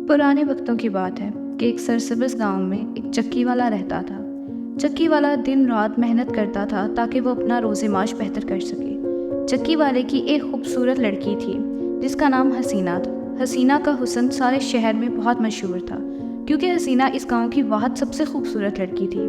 पुराने वक्तों की बात है कि एक सरसब्ज़ गांव में एक चक्की वाला रहता था। चक्की वाला दिन रात मेहनत करता था ताकि वो अपना रोज़-ए-माश बेहतर कर सके। चक्की वाले की एक खूबसूरत लड़की थी जिसका नाम हसीना था। हसीना का हुस्न सारे शहर में बहुत मशहूर था क्योंकि हसीना इस गांव की वाहद सबसे खूबसूरत लड़की थी।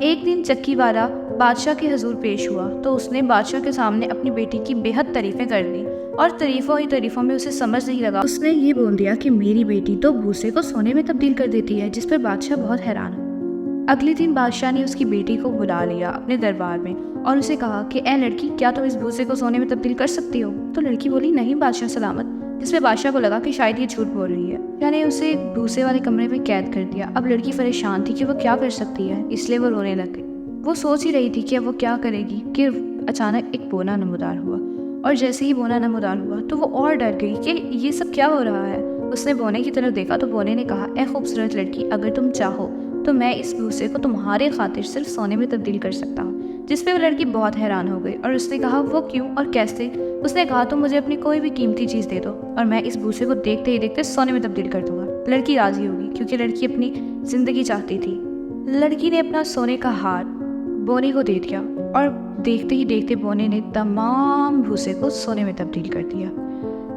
एक दिन चक्की वाला बादशाह के हजूर पेश हुआ तो उसने बादशाह के सामने अपनी बेटी की बेहद तारीफ़ें कर दी और तारीफ़ों ही तारीफ़ों में उसे समझ नहीं लगा। उसने ये बोल दिया कि मेरी बेटी तो भूसे को सोने में तब्दील कर देती है, जिस पर बादशाह बहुत हैरान हुआ। अगले दिन बादशाह ने उसकी बेटी को बुला लिया अपने दरबार में और उसे कहा कि ए लड़की, क्या तुम इस भूसे को सोने में तब्दील कर सकती हो? तो लड़की बोली, नहीं बादशाह सलामत। जिसपे बादशाह को लगा कि शायद ये झूठ बोल रही है। यानी उसे एक भूसे वाले कमरे में कैद कर दिया। अब लड़की परेशान थी कि वो क्या कर सकती है, इसलिए वो रोने लग गई। वो सोच ही रही थी कि अब वो क्या करेगी कि अचानक एक बोना नमूदार हुआ और जैसे ही बोना नमूदार हुआ तो वो और डर गई कि ये सब क्या हो रहा है। उसने बोने की तरफ देखा तो बोने ने कहा, ए खूबसूरत लड़की, अगर तुम चाहो तो मैं इस भूसे को तुम्हारे खातिर सिर्फ सोने में तब्दील कर सकता हूँ। जिस पे वो लड़की बहुत हैरान हो गई और उसने कहा, वो क्यों और कैसे? उसने कहा, तुम मुझे अपनी कोई भी कीमती चीज़ दे दो और मैं इस भूसे को देखते ही देखते सोने में तब्दील कर दूंगा। लड़की राजी होगी क्योंकि लड़की अपनी ज़िंदगी चाहती थी। लड़की ने अपना सोने का हार बोने को दे दिया और देखते ही देखते बोने ने तमाम भूसे को सोने में तब्दील कर दिया।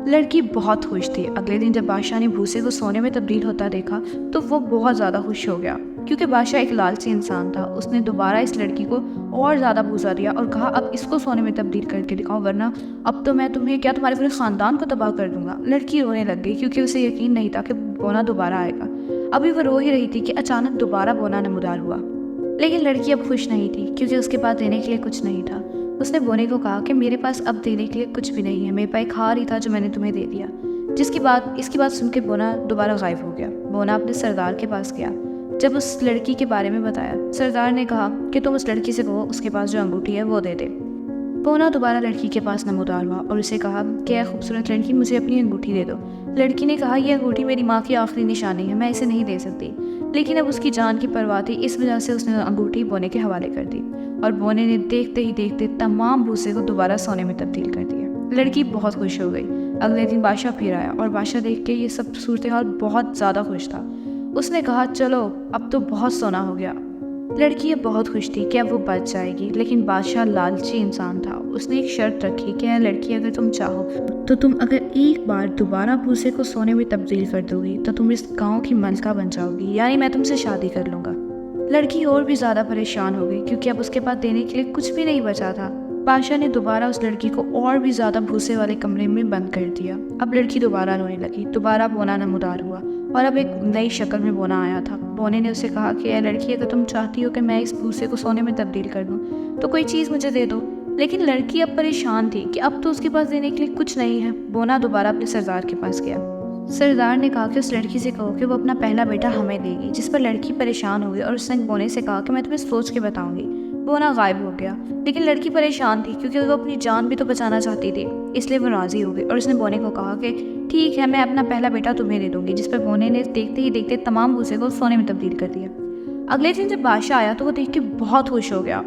लड़की बहुत खुश थी। अगले दिन जब बादशाह ने भूसे को सोने में तब्दील होता देखा तो वो बहुत ज़्यादा खुश हो गया क्योंकि बादशाह एक लालची इंसान था। उसने दोबारा इस लड़की को और ज़्यादा भूसा दिया और कहा, अब इसको सोने में तब्दील करके दिखाओ, वरना अब तो मैं तुम्हें क्या तुम्हारे पूरे ख़ानदान को तबाह कर दूंगा। लड़की रोने लग गई क्योंकि उसे यकीन नहीं था कि बोना दोबारा आएगा। अभी वो रो ही रही थी कि अचानक दोबारा बोना नमूदार हुआ। लेकिन लड़की अब खुश नहीं थी क्योंकि उसके पास देने के लिए कुछ नहीं था। उसने बोने को कहा कि मेरे पास अब देने के लिए कुछ भी नहीं है, मेरे पास एक हार ही था जो मैंने तुम्हें दे दिया। इसकी बात सुन के बोना दोबारा गायब हो गया। बोना अपने सरदार के पास गया। जब उस लड़की के बारे में बताया, सरदार ने कहा कि तुम उस लड़की से कहो उसके पास जो अंगूठी है वो दे दे। बोना दोबारा लड़की के पास नमूदार हुआ और उसे कहा कि ऐ खूबसूरत लड़की, मुझे अपनी अंगूठी दे दो। लड़की ने कहा, यह अंगूठी मेरी माँ की आखिरी निशानी है, मैं इसे नहीं दे सकती। लेकिन अब उसकी जान की परवाह थी, इस वजह से उसने अंगूठी बोने के हवाले कर दी और बोने ने देखते ही देखते तमाम भूसे को दोबारा सोने में तब्दील कर दिया। लड़की बहुत खुश हो गई। अगले दिन बादशाह फिर आया और बादशाह देख के ये सब सूरत हाल बहुत ज़्यादा खुश था। उसने कहा, चलो अब तो बहुत सोना हो गया। लड़की अब बहुत खुश थी कि अब वो बच जाएगी, लेकिन बादशाह लालची इंसान था। उसने एक शर्त रखी कि लड़की, अगर तुम चाहो तो तुम अगर एक बार दोबारा भूसे को सोने में तब्दील कर दोगी तो तुम इस गांव की मलका बन जाओगी, यानी मैं तुमसे शादी कर लूँगा। लड़की और भी ज़्यादा परेशान हो गई क्योंकि अब उसके पास देने के लिए कुछ भी नहीं बचा था। बादशाह ने दोबारा उस लड़की को और भी ज़्यादा भूसे वाले कमरे में बंद कर दिया। अब लड़की दोबारा रोने लगी। दोबारा बोना नमूदार हुआ और अब एक नई शक्ल में बोना आया था। बोने ने उसे कहा कि लड़की, अगर तुम चाहती हो कि मैं इस भूसे को सोने में तब्दील कर दूं तो कोई चीज़ मुझे दे दो। लेकिन लड़की अब परेशान थी कि अब तो उसके पास देने के लिए कुछ नहीं है। बोना दोबारा अपने सरदार के पास गया। सरदार ने कहा कि उस लड़की से कहो कि वो अपना पहला बेटा हमें देगी। जिस पर लड़की परेशान हो गई और उसने बोने से कहा कि मैं तुम्हें सोच के बताऊंगी। बोना गायब हो गया, लेकिन लड़की परेशान थी क्योंकि वो अपनी जान भी तो बचाना चाहती थी, इसलिए वो राज़ी हो गई और उसने बोने को कहा कि ठीक है, मैं अपना पहला बेटा तुम्हें दे दूंगी। जिस पर बोने ने देखते ही देखते तमाम भूसे को सोने में तब्दील कर दिया। अगले दिन जब बादशाह आया तो वो देख के बहुत खुश हो गया।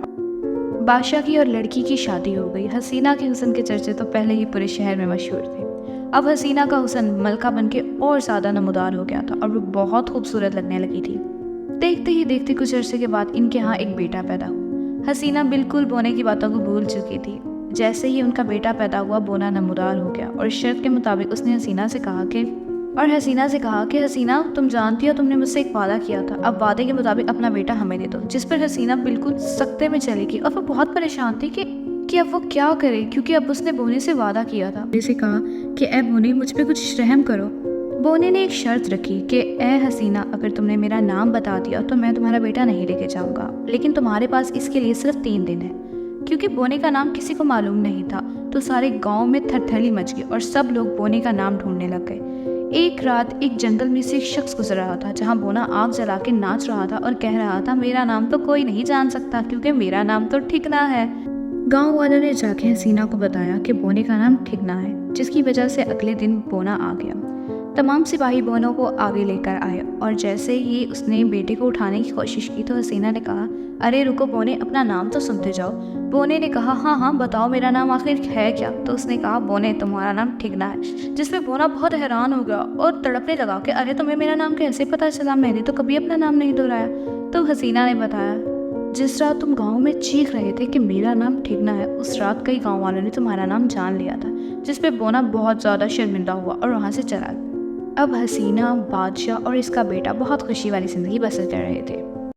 बादशाह की और लड़की की शादी हो गई। हसीना के हुस्न के चर्चे तो पहले ही पूरे शहर में मशहूर थे। अब हसीना का हुस्न मलका बन के और ज़्यादा नमूदार हो गया था और वो बहुत खूबसूरत लगने लगी थी। देखते ही देखते कुछ अरसे के बाद इनके यहाँ एक बेटा पैदा हुआ। हसीना बिल्कुल बोने की बातों को भूल चुकी थी। जैसे ही उनका बेटा पैदा हुआ, बोना नमूदार हो गया और शर्त के मुताबिक उसने हसीना से कहा कि हसीना, तुम जानती हो तुमने मुझसे एक वादा किया था, अब वादे के मुताबिक अपना बेटा हमें दे दो। जिस पर हसीना बिल्कुल सख्ते में चली गई और वो बहुत परेशान थी कि अब वो क्या करे क्योंकि अब उसने बोने से वादा किया था। उसे कहा कि ए बोने, मुझ पे कुछ रहम करो। बोने ने एक शर्त रखी कि ए हसीना, अगर तुमने मेरा नाम बता दिया तो मैं तुम्हारा बेटा नहीं लेके जाऊंगा, लेकिन तुम्हारे पास इसके लिए सिर्फ 3 दिन है। क्योंकि बोने का नाम किसी को मालूम नहीं था तो सारे गांव में थरथली मच गई और सब लोग बोने का नाम ढूंढने लग गए। एक रात एक जंगल में से एक शख्स गुजर रहा था जहां बोना आग जला के नाच रहा था और कह रहा था, मेरा नाम तो कोई नहीं जान सकता क्योंकि मेरा नाम तो ठिकना है। गांव वालों ने जाके हसीना को बताया कि बोने का नाम ठिकना है, जिसकी वजह से अगले दिन बोना आ गया। तमाम सिपाही बोनों को आगे लेकर आए और जैसे ही उसने बेटे को उठाने की कोशिश की तो हसीना ने कहा, अरे रुको बोने, अपना नाम तो सुनते जाओ। بونے نے کہا ہاں ہاں بتاؤ میرا نام آخر ہے کیا؟ تو اس نے کہا بونے تمہارا نام ٹھگنا ہے، جس پہ بونا بہت حیران ہو گیا اور تڑپنے لگا کہ ارے تمہیں میرا نام کیسے پتہ چلا، میں نے تو کبھی اپنا نام نہیں دہرایا۔ تو حسینہ نے بتایا جس رات تم گاؤں میں چیخ رہے تھے کہ میرا نام ٹھگنا ہے، اس رات کئی گاؤں والوں نے تمہارا نام جان لیا تھا، جس پہ بونا بہت زیادہ شرمندہ ہوا اور وہاں سے چلا گیا۔ اب حسینہ، بادشاہ اور اس کا بیٹا بہت خوشی والی زندگی بسر کر رہے تھے۔